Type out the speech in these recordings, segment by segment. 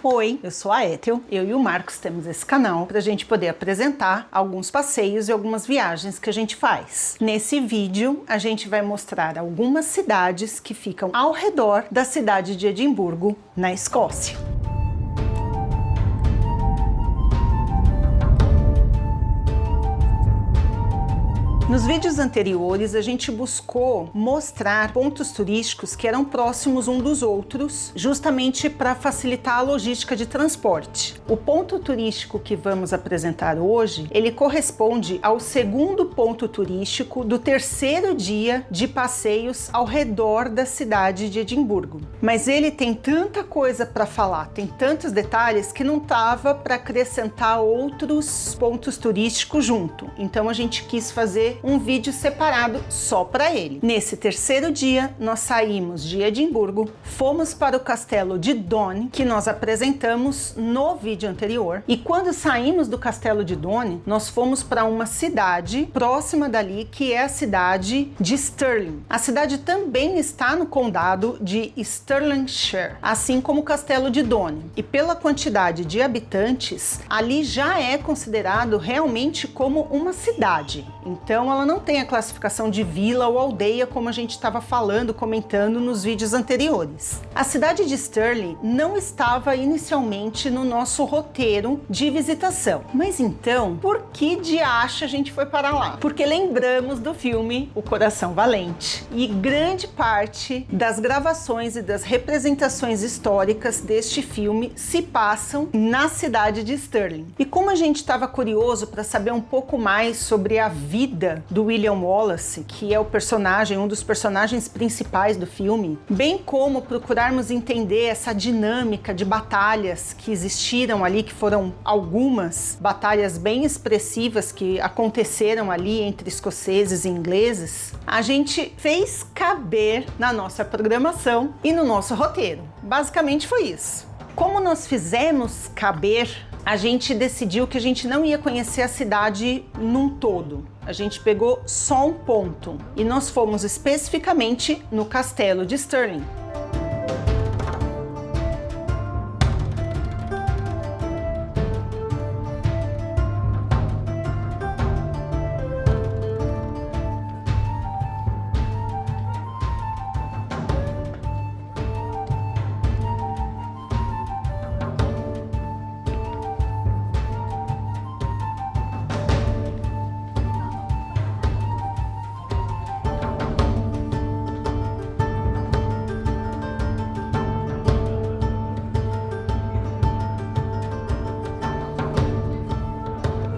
Oi, eu sou a Ethel, eu e o Marcos temos esse canal para a gente poder apresentar alguns passeios e algumas viagens que a gente faz. Nesse vídeo, a gente vai mostrar algumas cidades que ficam ao redor da cidade de Edimburgo, na Escócia. Nos vídeos anteriores, a gente buscou mostrar pontos turísticos que eram próximos um dos outros, justamente para facilitar a logística de transporte. O ponto turístico que vamos apresentar hoje, ele corresponde ao segundo ponto turístico do terceiro dia de passeios ao redor da cidade de Edimburgo. Mas ele tem tanta coisa para falar, tem tantos detalhes que não tava para acrescentar outros pontos turísticos junto. Então a gente quis fazer um vídeo separado só para ele. Nesse terceiro dia, nós saímos de Edimburgo, fomos para o castelo de Doune, que nós apresentamos no vídeo anterior, e quando saímos do castelo de Doune, nós fomos para uma cidade próxima dali, que é a cidade de Stirling. A cidade também está no condado de Stirlingshire, assim como o castelo de Doune. E pela quantidade de habitantes, ali já é considerado realmente como uma cidade. Então ela não tem a classificação de vila ou aldeia como a gente estava falando, comentando nos vídeos anteriores. A cidade de Stirling não estava inicialmente no nosso roteiro de visitação. Mas então, por que de acha a gente foi para lá? Porque lembramos do filme O Coração Valente. E grande parte das gravações e das representações históricas deste filme se passam na cidade de Stirling. E como a gente estava curioso para saber um pouco mais sobre a vida do William Wallace, que é o personagem, um dos personagens principais do filme, bem como procurarmos entender essa dinâmica de batalhas que existiram ali, que foram algumas batalhas bem expressivas que aconteceram ali entre escoceses e ingleses, a gente fez caber na nossa programação e no nosso roteiro. Basicamente foi isso. Como nós fizemos caber, a gente decidiu que a gente não ia conhecer a cidade num todo. A gente pegou só um ponto e nós fomos especificamente no castelo de Stirling.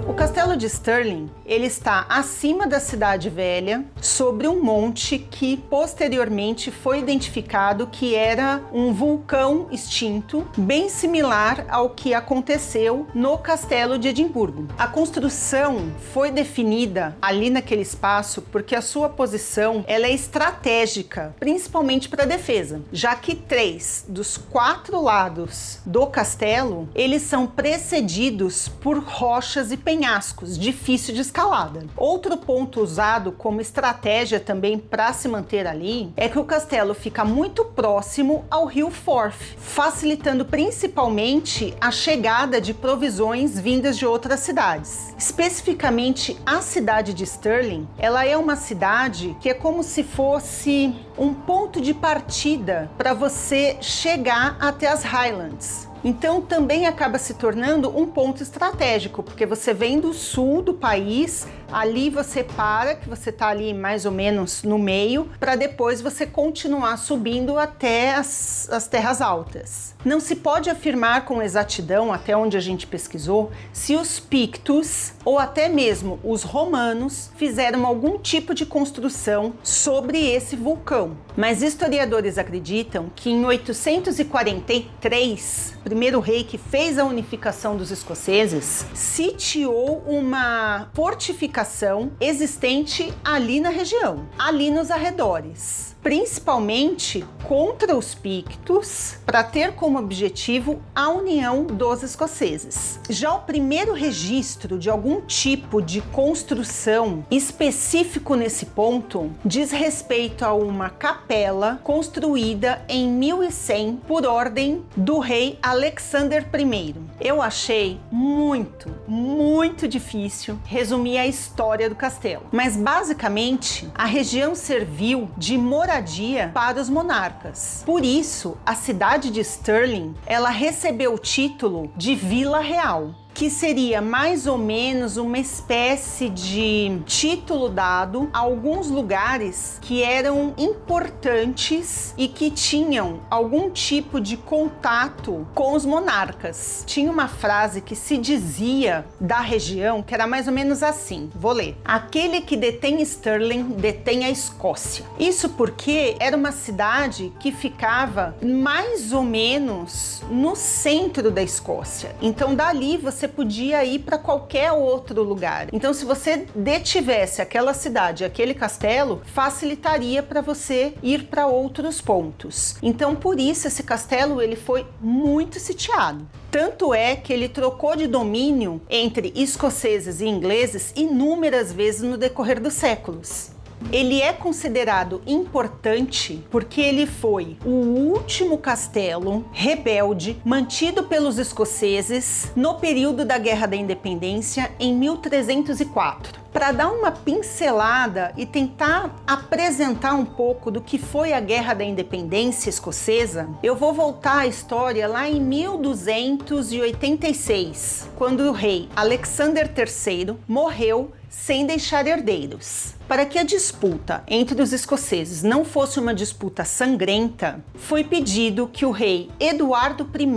O castelo de Stirling, ele está acima da cidade velha, sobre um monte que posteriormente foi identificado que era um vulcão extinto, bem similar ao que aconteceu no castelo de Edimburgo. A construção foi definida ali naquele espaço porque a sua posição ela é estratégica, principalmente para a defesa, já que 3 dos 4 lados do castelo, eles são precedidos por rochas e penhascos, difícil de escalada. Outro ponto usado como estratégia também para se manter ali é que o castelo fica muito próximo ao rio Forth, facilitando principalmente a chegada de provisões vindas de outras cidades. Especificamente a cidade de Stirling, ela é uma cidade que é como se fosse um ponto de partida para você chegar até as Highlands. Então também acaba se tornando um ponto estratégico, porque você vem do sul do país, ali você para, que você está ali mais ou menos no meio, para depois você continuar subindo até as terras altas. Não se pode afirmar com exatidão, até onde a gente pesquisou, se os pictos ou até mesmo os romanos fizeram algum tipo de construção sobre esse vulcão. Mas historiadores acreditam que em 843, o primeiro rei que fez a unificação dos escoceses sitiou uma fortificação existente ali na região, ali nos arredores, principalmente contra os pictos, para ter como objetivo a união dos escoceses. Já o primeiro registro de algum tipo de construção específico nesse ponto diz respeito a uma capela capela construída em 1100 por ordem do rei Alexander I. Eu achei muito difícil resumir a história do castelo, mas basicamente a região serviu de moradia para os monarcas. Por isso, a cidade de Stirling, ela recebeu o título de Vila Real, que seria mais ou menos uma espécie de título dado a alguns lugares que eram importantes e que tinham algum tipo de contato com os monarcas. Tinha uma frase que se dizia da região que era mais ou menos assim, vou ler: aquele que detém Stirling detém a Escócia. Isso porque era uma cidade que ficava mais ou menos no centro da Escócia. Então dali você podia ir para qualquer outro lugar. Então, se você detivesse aquela cidade, aquele castelo, facilitaria para você ir para outros pontos. Então, por isso esse castelo ele foi muito sitiado. Tanto é que ele trocou de domínio entre escoceses e ingleses inúmeras vezes no decorrer dos séculos. Ele é considerado importante porque ele foi o último castelo rebelde mantido pelos escoceses no período da Guerra da Independência em 1304. Para dar uma pincelada e tentar apresentar um pouco do que foi a Guerra da Independência escocesa, eu vou voltar à história lá em 1286, quando o rei Alexander III morreu sem deixar herdeiros. Para que a disputa entre os escoceses não fosse uma disputa sangrenta, foi pedido que o rei Eduardo I,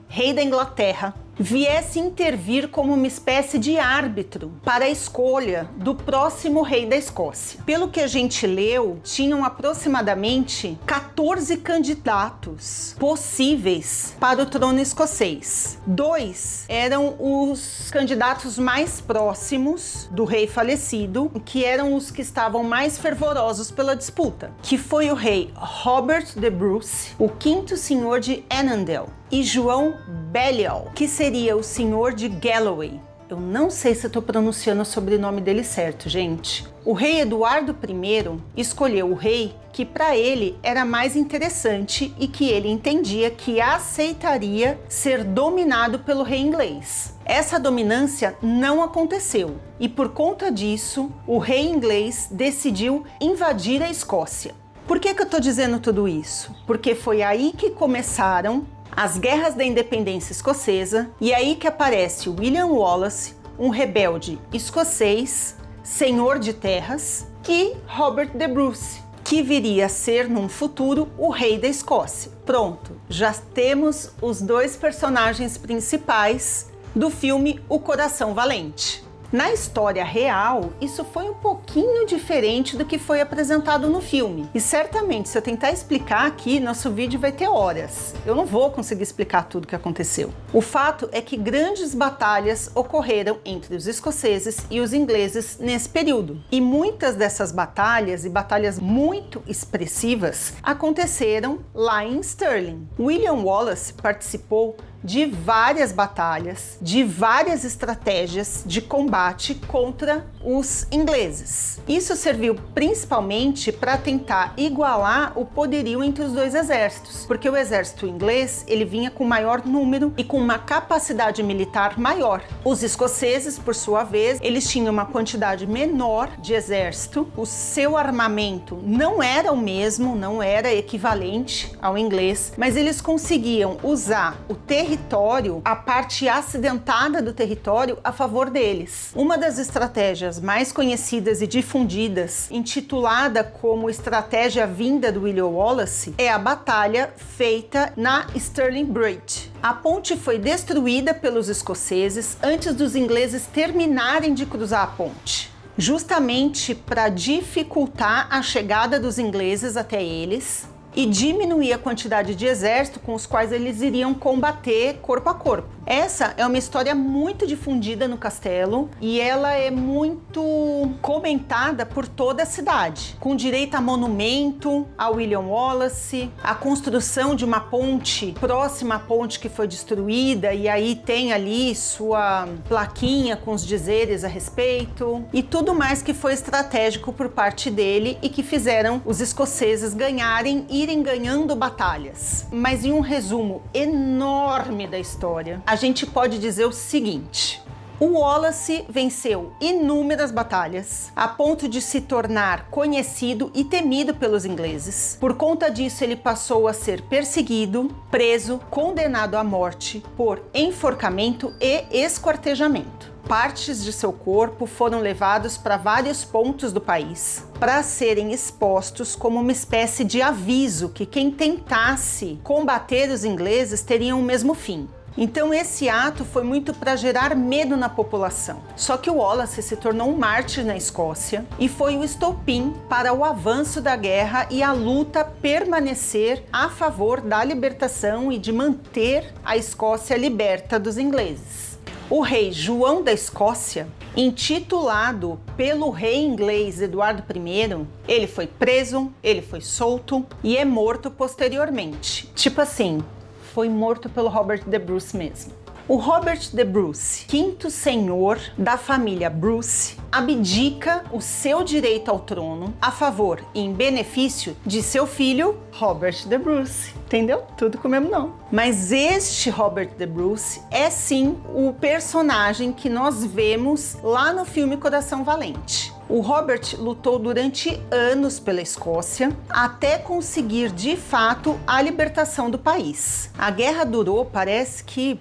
rei da Inglaterra, viesse intervir como uma espécie de árbitro para a escolha do próximo rei da Escócia. Pelo que a gente leu, tinham aproximadamente 14 candidatos possíveis para o trono escocês. 2 eram os candidatos mais próximos do rei falecido, que eram os que estavam mais fervorosos pela disputa, que foi o rei Robert de Bruce, o 5º senhor de Annandale, e João Balliol, que seria o senhor de Galloway. Eu não sei se estou pronunciando o sobrenome dele certo, gente. O rei Eduardo I escolheu o rei que para ele era mais interessante e que ele entendia que aceitaria ser dominado pelo rei inglês. Essa dominância não aconteceu e por conta disso, o rei inglês decidiu invadir a Escócia. Por que eu estou dizendo tudo isso? Porque foi aí que começaram as guerras da independência escocesa e é aí que aparece William Wallace, um rebelde escocês, senhor de terras, e Robert de Bruce, que viria a ser, num futuro, o rei da Escócia. Pronto, já temos os 2 personagens principais do filme O Coração Valente. Na história real, isso foi um pouquinho diferente do que foi apresentado no filme. E certamente, se eu tentar explicar aqui, nosso vídeo vai ter horas. Eu não vou conseguir explicar tudo o que aconteceu. O fato é que grandes batalhas ocorreram entre os escoceses e os ingleses nesse período. E muitas dessas batalhas, e batalhas muito expressivas, aconteceram lá em Stirling. William Wallace participou de várias batalhas, de várias estratégias de combate contra os ingleses. Isso serviu principalmente para tentar igualar o poderio entre os 2 exércitos, porque o exército inglês ele vinha com maior número e com uma capacidade militar maior. Os escoceses, por sua vez, eles tinham uma quantidade menor de exército, o seu armamento não era o mesmo, não era equivalente ao inglês, mas eles conseguiam usar o território, a parte acidentada do território, a favor deles. Uma das estratégias mais conhecidas e difundidas, intitulada como estratégia vinda do William Wallace, é a batalha feita na Stirling Bridge. A ponte foi destruída pelos escoceses antes dos ingleses terminarem de cruzar a ponte, justamente para dificultar a chegada dos ingleses até eles e diminuir a quantidade de exército com os quais eles iriam combater corpo a corpo. Essa é uma história muito difundida no castelo e ela é muito comentada por toda a cidade, com direito a monumento a William Wallace, a construção de uma ponte próxima à ponte que foi destruída, e aí tem ali sua plaquinha com os dizeres a respeito e tudo mais que foi estratégico por parte dele e que fizeram os escoceses irem ganhando batalhas. Mas em um resumo enorme da história, a gente pode dizer o seguinte: o Wallace venceu inúmeras batalhas, a ponto de se tornar conhecido e temido pelos ingleses. Por conta disso, ele passou a ser perseguido, preso, condenado à morte por enforcamento e esquartejamento. Partes de seu corpo foram levados para vários pontos do país para serem expostos como uma espécie de aviso que quem tentasse combater os ingleses teriam o mesmo fim. Então esse ato foi muito para gerar medo na população. Só que o Wallace se tornou um mártir na Escócia e foi o estopim para o avanço da guerra e a luta permanecer a favor da libertação e de manter a Escócia liberta dos ingleses. O rei João da Escócia, intitulado pelo rei inglês Eduardo I, ele foi preso, ele foi solto e é morto posteriormente. Tipo assim, foi morto pelo Robert the Bruce mesmo. O Robert the Bruce, quinto senhor da família Bruce, abdica o seu direito ao trono a favor e em benefício de seu filho Robert the Bruce. Entendeu? Tudo com o mesmo nome. Mas este Robert the Bruce é sim o personagem que nós vemos lá no filme Coração Valente. O Robert lutou durante anos pela Escócia até conseguir de fato a libertação do país. A guerra durou, parece que,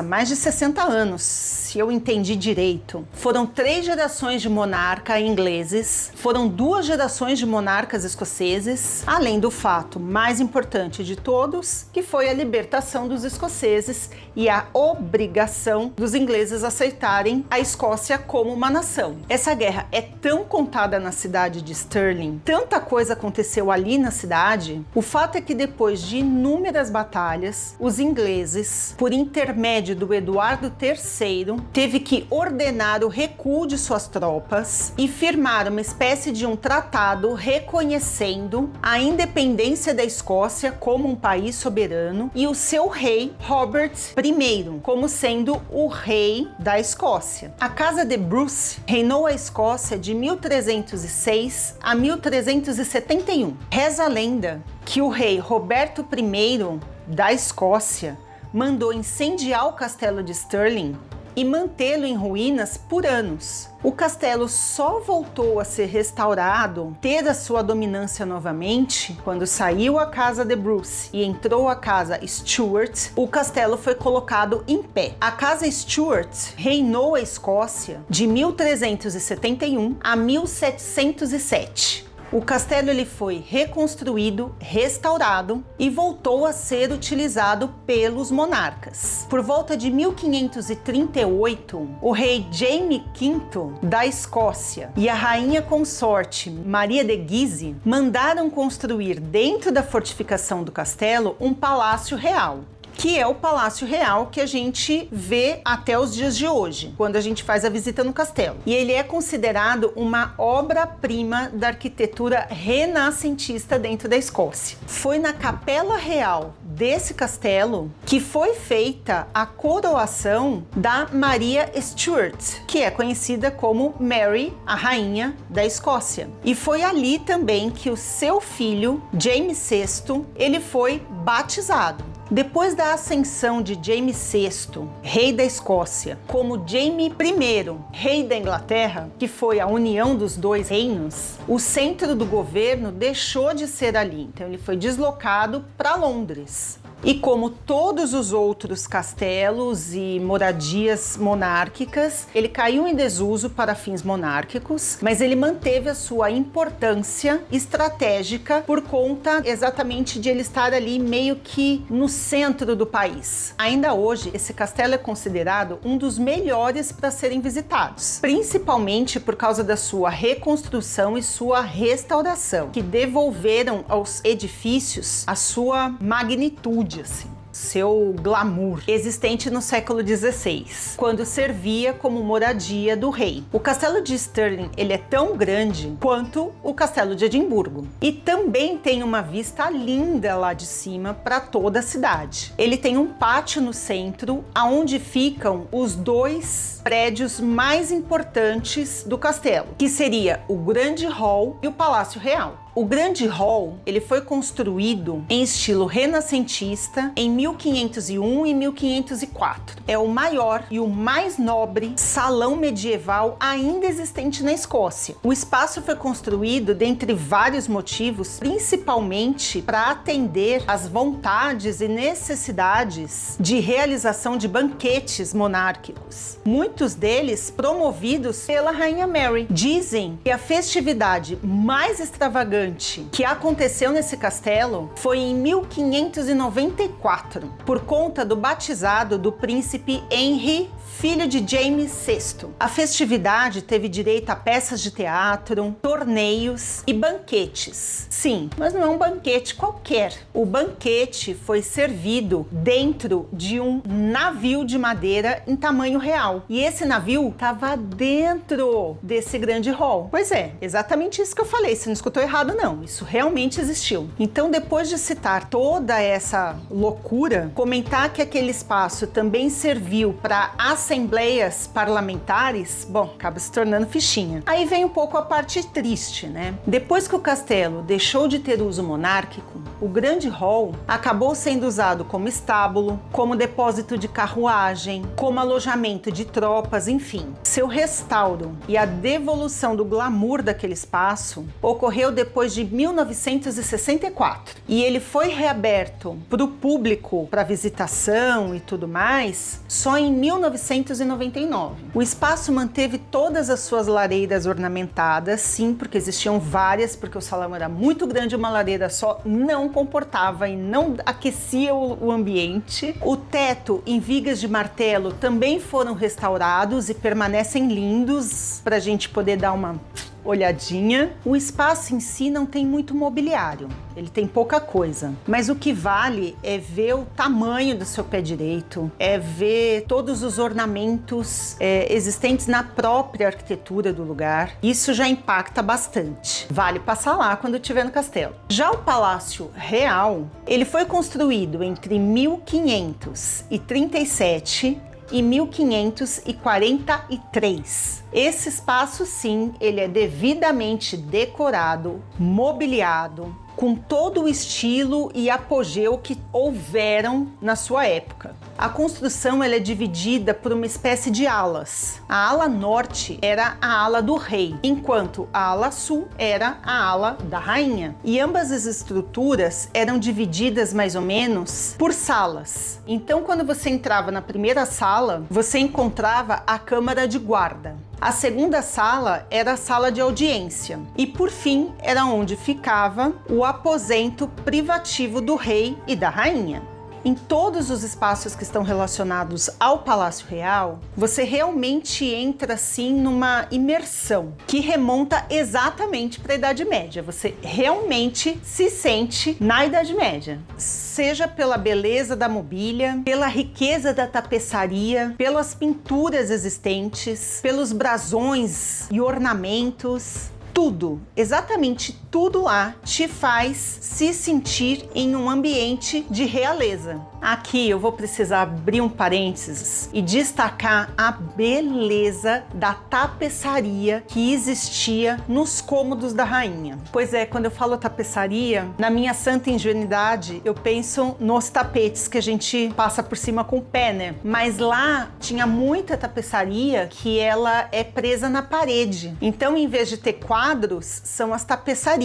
mais de 60 anos, se eu entendi direito. Foram 3 gerações de monarca ingleses, foram 2 gerações de monarcas escoceses, além do fato mais importante de todos, que foi a libertação dos escoceses e a obrigação dos ingleses aceitarem a Escócia como uma nação. Essa guerra é tão contada na cidade de Stirling, tanta coisa aconteceu ali na cidade. O fato é que depois de inúmeras batalhas, os ingleses, por intermédio do Eduardo III, teve que ordenar o recuo de suas tropas e firmar uma espécie de um tratado reconhecendo a independência da Escócia como um país soberano e o seu rei Robert I como sendo o rei da Escócia. A Casa de Bruce reinou a Escócia de 1306 a 1371. Reza a lenda que o rei Roberto I da Escócia mandou incendiar o castelo de Stirling e mantê-lo em ruínas por anos. O castelo só voltou a ser restaurado, ter a sua dominância novamente, quando saiu a Casa de Bruce e entrou a Casa Stuart, o castelo foi colocado em pé. A Casa Stuart reinou a Escócia de 1371 a 1707. O castelo ele foi reconstruído, restaurado e voltou a ser utilizado pelos monarcas. Por volta de 1538, o rei Jaime V da Escócia e a rainha consorte Maria de Guise mandaram construir dentro da fortificação do castelo um palácio real, que é o Palácio Real que a gente vê até os dias de hoje, quando a gente faz a visita no castelo. E ele é considerado uma obra-prima da arquitetura renascentista dentro da Escócia. Foi na Capela Real desse castelo que foi feita a coroação da Maria Stuart, que é conhecida como Mary, a rainha da Escócia. E foi ali também que o seu filho, Jaime VI, ele foi batizado. Depois da ascensão de Jaime VI, rei da Escócia, como Jaime I, rei da Inglaterra, que foi a união dos dois reinos, o centro do governo deixou de ser ali, então ele foi deslocado para Londres. E como todos os outros castelos e moradias monárquicas, ele caiu em desuso para fins monárquicos, mas ele manteve a sua importância estratégica por conta exatamente de ele estar ali meio que no centro do país. Ainda hoje, esse castelo é considerado um dos melhores para serem visitados, principalmente por causa da sua reconstrução e sua restauração, que devolveram aos edifícios a sua magnitude. Assim. seu glamour, existente no século XVI, quando servia como moradia do rei. O castelo de Stirling, ele é tão grande quanto o castelo de Edimburgo e também tem uma vista linda lá de cima para toda a cidade. Ele tem um pátio no centro, aonde ficam os dois prédios mais importantes do castelo, que seria o Grande Hall e o Palácio Real. O Grande Hall, ele foi construído em estilo renascentista em 1501 e 1504. É o maior e o mais nobre salão medieval ainda existente na Escócia. O espaço foi construído dentre vários motivos, principalmente para atender às vontades e necessidades de realização de banquetes monárquicos, muitos deles promovidos pela Rainha Mary. Dizem que a festividade mais extravagante que aconteceu nesse castelo foi em 1594, por conta do batizado do príncipe Henry, filho de James VI. A festividade teve direito a peças de teatro, torneios e banquetes. Sim, mas não é um banquete qualquer. O banquete foi servido dentro de um navio de madeira em tamanho real. E esse navio estava dentro desse grande hall. Pois é, exatamente isso que eu falei. Você não escutou errado, não. Isso realmente existiu. Então, depois de citar toda essa loucura, comentar que aquele espaço também serviu para assembleias parlamentares, bom, acaba se tornando fichinha. Aí vem um pouco a parte triste, né? Depois que o castelo deixou de ter uso monárquico, o Grande Hall acabou sendo usado como estábulo, como depósito de carruagem, como alojamento de tropas, enfim. Seu restauro e a devolução do glamour daquele espaço ocorreu depois de 1964 e ele foi reaberto para o público, para visitação e tudo mais, só em 1999. O espaço manteve todas as suas lareiras ornamentadas, sim, porque existiam várias, porque o salão era muito grande, uma lareira só não comportava e não aquecia o ambiente. O teto em vigas de martelo também foram restaurados e permanecem lindos para a gente poder dar uma olhadinha. O espaço em si não tem muito mobiliário, ele tem pouca coisa, mas o que vale é ver o tamanho do seu pé direito, é ver todos os ornamentos existentes na própria arquitetura do lugar. Isso já impacta bastante. Vale passar lá quando estiver no castelo. Já o Palácio Real, ele foi construído entre 1537 e 1543. Esse espaço, sim, ele é devidamente decorado, mobiliado, com todo o estilo e apogeu que houveram na sua época. A construção ela é dividida por uma espécie de alas. A ala norte era a ala do rei, enquanto a ala sul era a ala da rainha. E ambas as estruturas eram divididas mais ou menos por salas. Então, quando você entrava na primeira sala, você encontrava a câmara de guarda. A segunda sala era a sala de audiência e, por fim, era onde ficava o aposento privativo do rei e da rainha. Em todos os espaços que estão relacionados ao Palácio Real, você realmente entra assim numa imersão que remonta exatamente para a Idade Média. Você realmente se sente na Idade Média, seja pela beleza da mobília, pela riqueza da tapeçaria, pelas pinturas existentes, pelos brasões e ornamentos. Tudo, exatamente tudo lá te faz se sentir em um ambiente de realeza. Aqui eu vou precisar abrir um parênteses e destacar a beleza da tapeçaria que existia nos cômodos da rainha. Pois é, quando eu falo tapeçaria, na minha santa ingenuidade, eu penso nos tapetes que a gente passa por cima com o pé, né? Mas lá tinha muita tapeçaria que ela é presa na parede. Então, em vez de ter quadros, são as tapeçarias.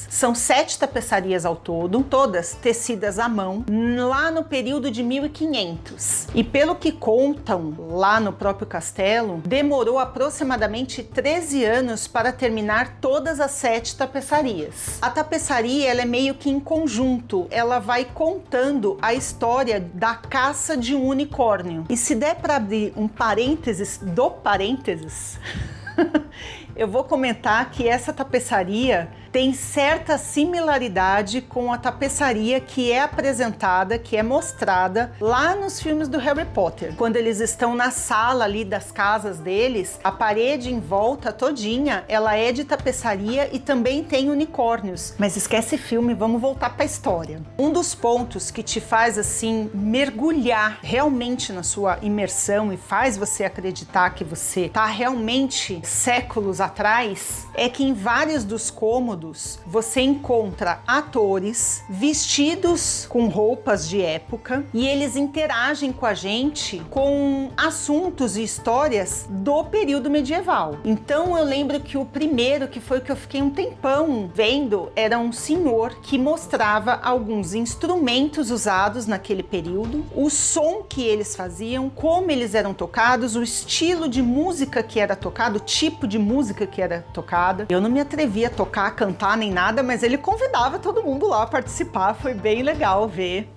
São 7 tapeçarias ao todo, todas tecidas à mão, lá no período de 1500. E pelo que contam lá no próprio castelo, demorou aproximadamente 13 anos para terminar todas as 7 tapeçarias. A tapeçaria ela é meio que em conjunto, ela vai contando a história da caça de um unicórnio. E se der para abrir um parênteses do parênteses, eu vou comentar que essa tapeçaria tem certa similaridade com a tapeçaria que é apresentada, que é mostrada lá nos filmes do Harry Potter. Quando eles estão na sala ali das casas deles, a parede em volta todinha, ela é de tapeçaria e também tem unicórnios. Mas esquece filme, vamos voltar para a história. Um dos pontos que te faz assim mergulhar realmente na sua imersão e faz você acreditar que você está realmente séculos atrás, é que em vários dos cômodos você encontra atores vestidos com roupas de época e eles interagem com a gente com assuntos e histórias do período medieval. Então eu lembro que o primeiro, que foi o que eu fiquei um tempão vendo, era um senhor que mostrava alguns instrumentos usados naquele período, o som que eles faziam, como eles eram tocados, o estilo de música que era tocado, o tipo de música que era tocada. Eu não me atrevi a tocar, cantar nem nada, mas ele convidava todo mundo lá a participar, foi bem legal ver.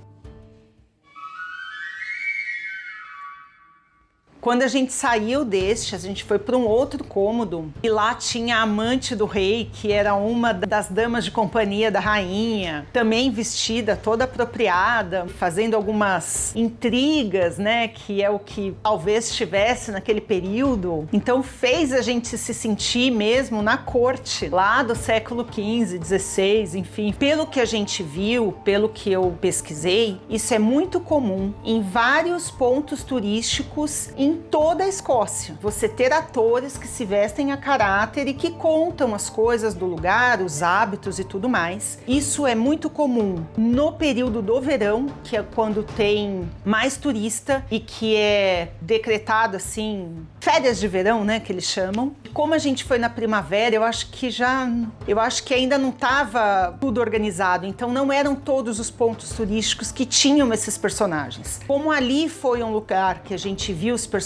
Quando a gente saiu deste, a gente foi para um outro cômodo e lá tinha a amante do rei, que era uma das damas de companhia da rainha, também vestida toda apropriada, fazendo algumas intrigas, né, que é o que talvez estivesse naquele período. Então fez a gente se sentir mesmo na corte, lá do século XV, XVI, enfim. Pelo que a gente viu, pelo que eu pesquisei, isso é muito comum em vários pontos turísticos em toda a Escócia. Você ter atores que se vestem a caráter e que contam as coisas do lugar, os hábitos e tudo mais. Isso é muito comum no período do verão, que é quando tem mais turista e que é decretado assim, férias de verão, né, que eles chamam. Como a gente foi na primavera, eu acho que ainda não estava tudo organizado, então não eram todos os pontos turísticos que tinham esses personagens. Como ali foi um lugar que a gente viu os personagens,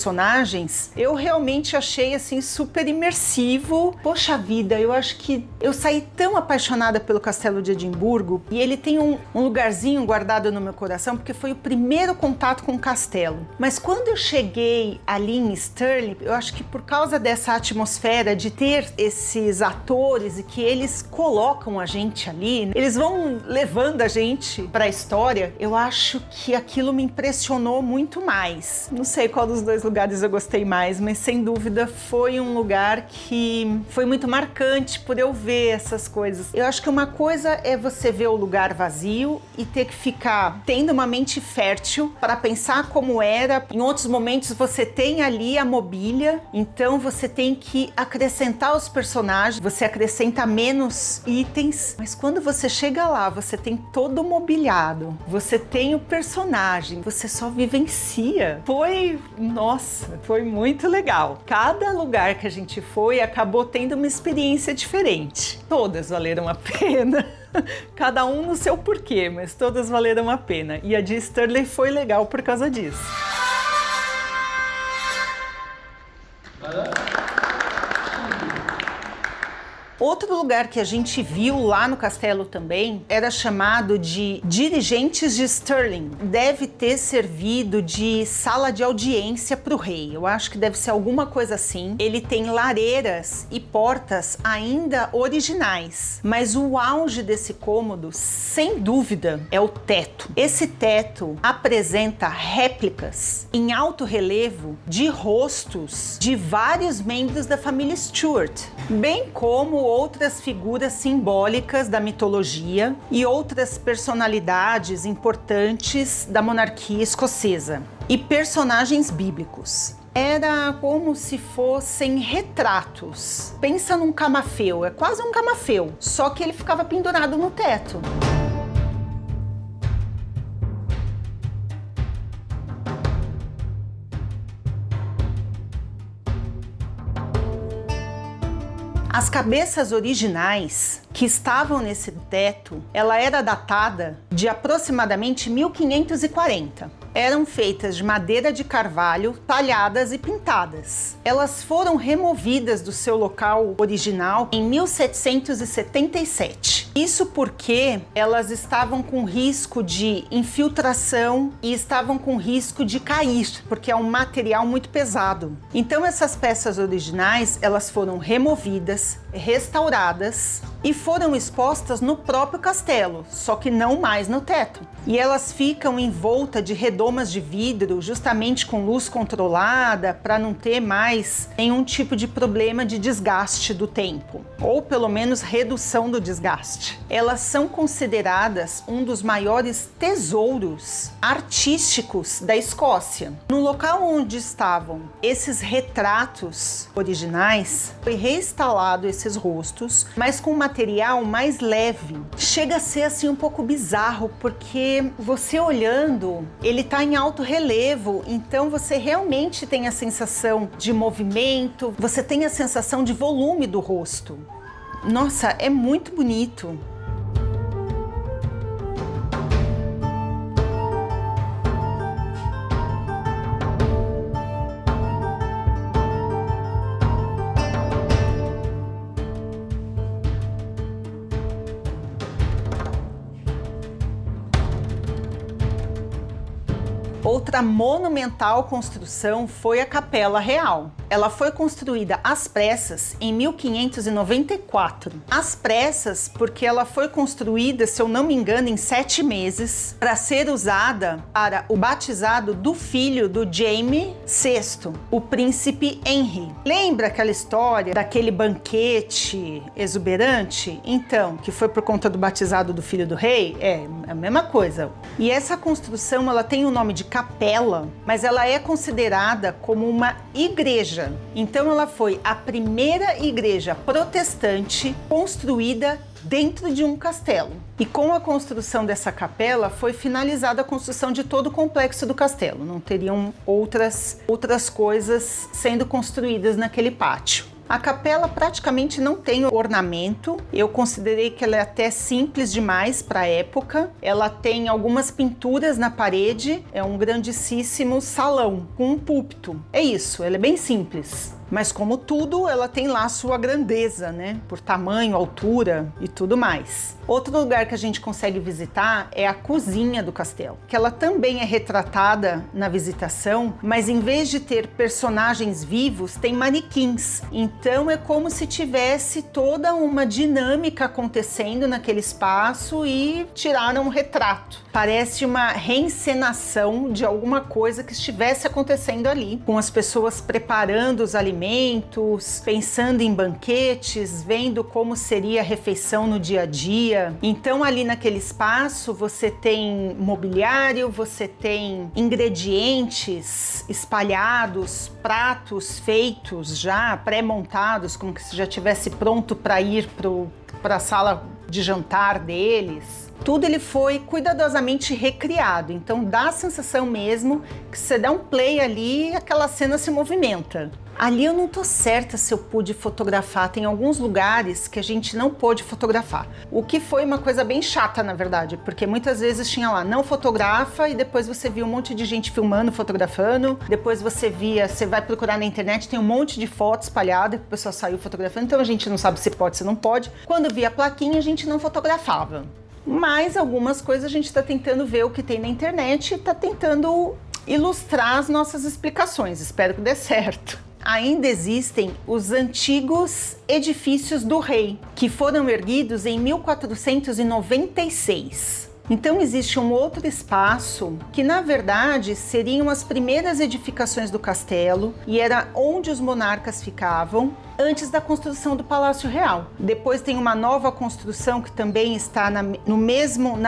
eu realmente achei assim super imersivo. Poxa vida, eu acho que eu saí tão apaixonada pelo Castelo de Edimburgo e ele tem um lugarzinho guardado no meu coração porque foi o primeiro contato com o castelo. Mas quando eu cheguei ali em Stirling, eu acho que por causa dessa atmosfera de ter esses atores e que eles colocam a gente ali, eles vão levando a gente para a história, eu acho que aquilo me impressionou muito mais. Não sei qual dos dois lugares eu gostei mais, mas sem dúvida foi um lugar que foi muito marcante por eu ver essas coisas. Eu acho que uma coisa é você ver o lugar vazio e ter que ficar tendo uma mente fértil para pensar como era. Em outros momentos você tem ali a mobília, então você tem que acrescentar os personagens, você acrescenta menos itens, mas quando você chega lá, você tem todo o mobiliado, você tem o personagem, você só vivencia. Nossa, foi muito legal. Cada lugar que a gente foi acabou tendo uma experiência diferente. Todas valeram a pena. Cada um no seu porquê, mas todas valeram a pena. E a de Stirling foi legal por causa disso. Outro lugar que a gente viu lá no castelo também era chamado de Dirigentes de Stirling. Deve ter servido de sala de audiência para o rei. Eu acho que deve ser alguma coisa assim. Ele tem lareiras e portas ainda originais. Mas o auge desse cômodo, sem dúvida, é o teto. Esse teto apresenta réplicas em alto relevo de rostos de vários membros da família Stuart, bem como outras figuras simbólicas da mitologia e outras personalidades importantes da monarquia escocesa e personagens bíblicos. Era como se fossem retratos. Pensa num camafeu, é quase um camafeu, só que ele ficava pendurado no teto. As cabeças originais que estavam nesse teto, ela era datada de aproximadamente 1540. eram feitas de madeira de carvalho, talhadas e pintadas. Elas foram removidas do seu local original em 1777. Isso porque elas estavam com risco de infiltração e estavam com risco de cair, porque é um material muito pesado. Então essas peças originais, elas foram removidas, restauradas e foram expostas no próprio castelo, só que não mais no teto. E elas ficam em volta de redomas de vidro, justamente com luz controlada, para não ter mais nenhum tipo de problema de desgaste do tempo, ou pelo menos redução do desgaste. Elas são consideradas um dos maiores tesouros artísticos da Escócia. No local onde estavam esses retratos originais, foi reinstalado esses rostos, mas com material mais leve. Chega a ser assim um pouco bizarro, porque você olhando, ele está em alto relevo, então você realmente tem a sensação de movimento, você tem a sensação de volume do rosto. Nossa, é muito bonito. Outra monumental construção foi a Capela Real. Ela foi construída às pressas em 1594. Às pressas porque ela foi construída, se eu não me engano, em 7 meses, para ser usada para o batizado do filho do Jaime VI, o príncipe Henry. Lembra aquela história daquele banquete exuberante? Então, que foi por conta do batizado do filho do rei? É a mesma coisa. E essa construção, ela tem o nome de capela, mas ela é considerada como uma igreja. Então ela foi a primeira igreja protestante construída dentro de um castelo. E com a construção dessa capela foi finalizada a construção de todo o complexo do castelo. Não teriam outras coisas sendo construídas naquele pátio. A capela praticamente não tem ornamento, eu considerei que ela é até simples demais para a época. Ela tem algumas pinturas na parede, é um grandíssimo salão com um púlpito. É isso, ela é bem simples. Mas como tudo, ela tem lá a sua grandeza, né? Por tamanho, altura e tudo mais. Outro lugar que a gente consegue visitar é a cozinha do castelo, que ela também é retratada na visitação, mas em vez de ter personagens vivos, tem manequins. Então é como se tivesse toda uma dinâmica acontecendo naquele espaço e tiraram um retrato. Parece uma reencenação de alguma coisa que estivesse acontecendo ali, com as pessoas preparando os alimentos, pensando em banquetes, vendo como seria a refeição no dia a dia. Então ali naquele espaço você tem mobiliário, você tem ingredientes espalhados, pratos feitos já, pré-montados, como se já estivesse pronto para ir para a sala de jantar deles. Tudo ele foi cuidadosamente recriado, então dá a sensação mesmo que você dá um play ali e aquela cena se movimenta. Ali eu não tô certa se eu pude fotografar, tem alguns lugares que a gente não pôde fotografar. O que foi uma coisa bem chata, na verdade, porque muitas vezes tinha lá, não fotografa, e depois você via um monte de gente filmando, fotografando, depois você vai procurar na internet, tem um monte de fotos espalhadas, que o pessoal saiu fotografando, então a gente não sabe se pode, se não pode. Quando via a plaquinha, a gente não fotografava. Mas algumas coisas a gente está tentando ver o que tem na internet e está tentando ilustrar as nossas explicações. Espero que dê certo. Ainda existem os antigos edifícios do rei, que foram erguidos em 1496. Então existe um outro espaço que na verdade seriam as primeiras edificações do castelo e era onde os monarcas ficavam antes da construção do Palácio Real. Depois tem uma nova construção que também está na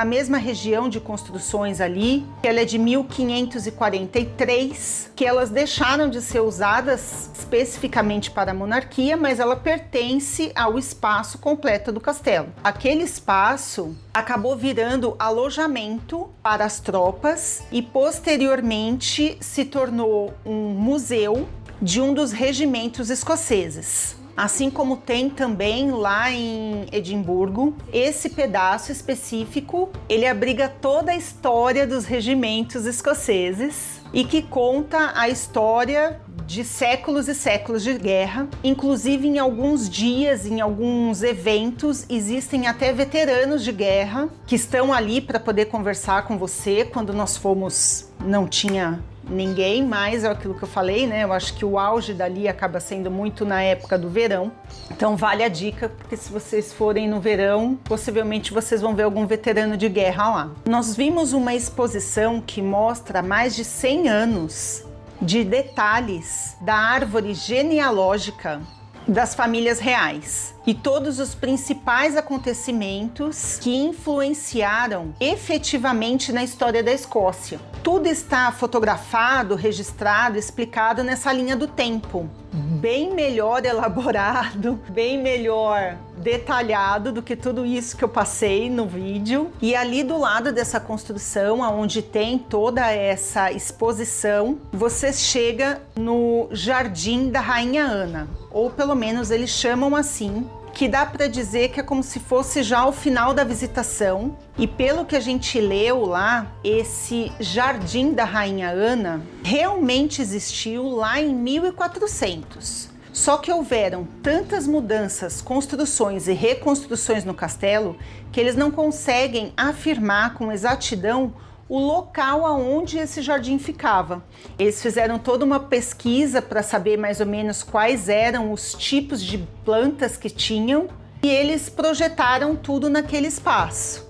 mesma região de construções ali, que ela é de 1543, que elas deixaram de ser usadas especificamente para a monarquia, mas ela pertence ao espaço completo do castelo. Aquele espaço acabou virando alojamento para as tropas e posteriormente se tornou um museu de um dos regimentos escoceses. assim como tem também lá em Edimburgo. Esse pedaço específico, ele abriga toda a história dos regimentos escoceses e que conta a história de séculos e séculos de guerra. Inclusive, em alguns dias, em alguns eventos, existem até veteranos de guerra que estão ali para poder conversar com você. Quando nós fomos, não tinha ninguém, mas é aquilo que eu falei, né? Eu acho que o auge dali acaba sendo muito na época do verão. Então vale a dica, porque se vocês forem no verão, possivelmente vocês vão ver algum veterano de guerra lá. Nós vimos uma exposição que mostra mais de 100 anos de detalhes da árvore genealógica das famílias reais e todos os principais acontecimentos que influenciaram efetivamente na história da Escócia. Tudo está fotografado, registrado, explicado nessa linha do tempo. Bem melhor elaborado, bem melhor detalhado do que tudo isso que eu passei no vídeo. E ali do lado dessa construção, onde tem toda essa exposição, você chega no Jardim da Rainha Ana, ou pelo menos eles chamam assim, que dá para dizer que é como se fosse já o final da visitação. E pelo que a gente leu lá, esse Jardim da Rainha Ana realmente existiu lá em 1400. Só que houveram tantas mudanças, construções e reconstruções no castelo que eles não conseguem afirmar com exatidão o local aonde esse jardim ficava. Eles fizeram toda uma pesquisa para saber mais ou menos quais eram os tipos de plantas que tinham e eles projetaram tudo naquele espaço.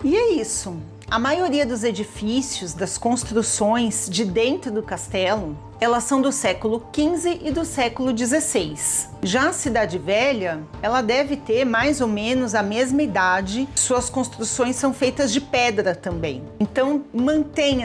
E é isso. A maioria dos edifícios, das construções de dentro do castelo, elas são do século XV e do século XVI. Já a Cidade Velha, ela deve ter mais ou menos a mesma idade. Suas construções são feitas de pedra também. Então mantém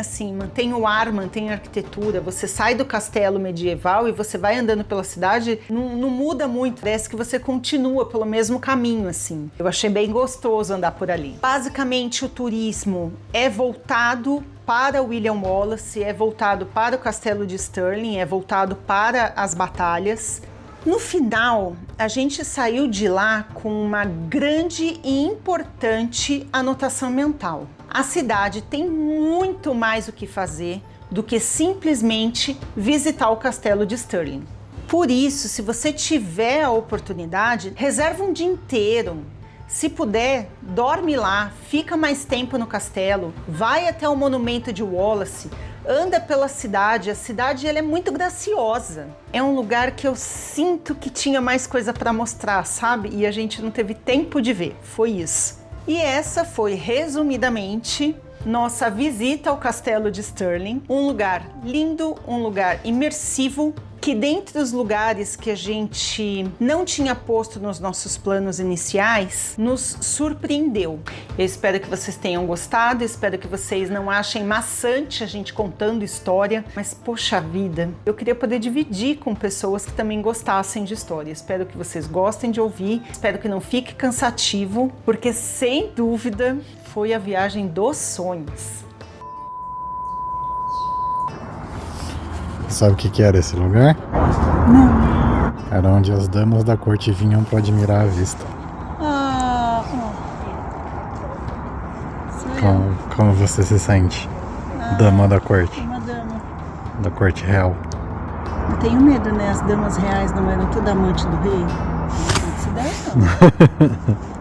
o ar, mantém a arquitetura. Você sai do castelo medieval e você vai andando pela cidade, não muda muito. Parece que você continua pelo mesmo caminho assim. Eu achei bem gostoso andar por ali. Basicamente o turismo é voltado para William Wallace, é voltado para o castelo de Stirling, é voltado para as batalhas. No final, a gente saiu de lá com uma grande e importante anotação mental. A cidade tem muito mais o que fazer do que simplesmente visitar o castelo de Stirling. Por isso, se você tiver a oportunidade, reserva um dia inteiro. Se puder, dorme lá, fica mais tempo no castelo, vai até o monumento de Wallace, anda pela cidade. A cidade ela é muito graciosa. É um lugar que eu sinto que tinha mais coisa para mostrar, sabe? E a gente não teve tempo de ver, foi isso. E essa foi, resumidamente, nossa visita ao castelo de Stirling. Um lugar lindo, um lugar imersivo, que dentre os lugares que a gente não tinha posto nos nossos planos iniciais, nos surpreendeu. Eu espero que vocês tenham gostado, espero que vocês não achem maçante a gente contando história, mas poxa vida, eu queria poder dividir com pessoas que também gostassem de história. Espero que vocês gostem de ouvir, espero que não fique cansativo, porque sem dúvida foi a viagem dos sonhos. Sabe o que era esse lugar? Não. Era onde as damas da corte vinham para admirar a vista. Como você se sente? Dama da corte. Uma dama. Da corte real. Eu tenho medo, né? As damas reais não eram toda amante do rei? Não se der, não.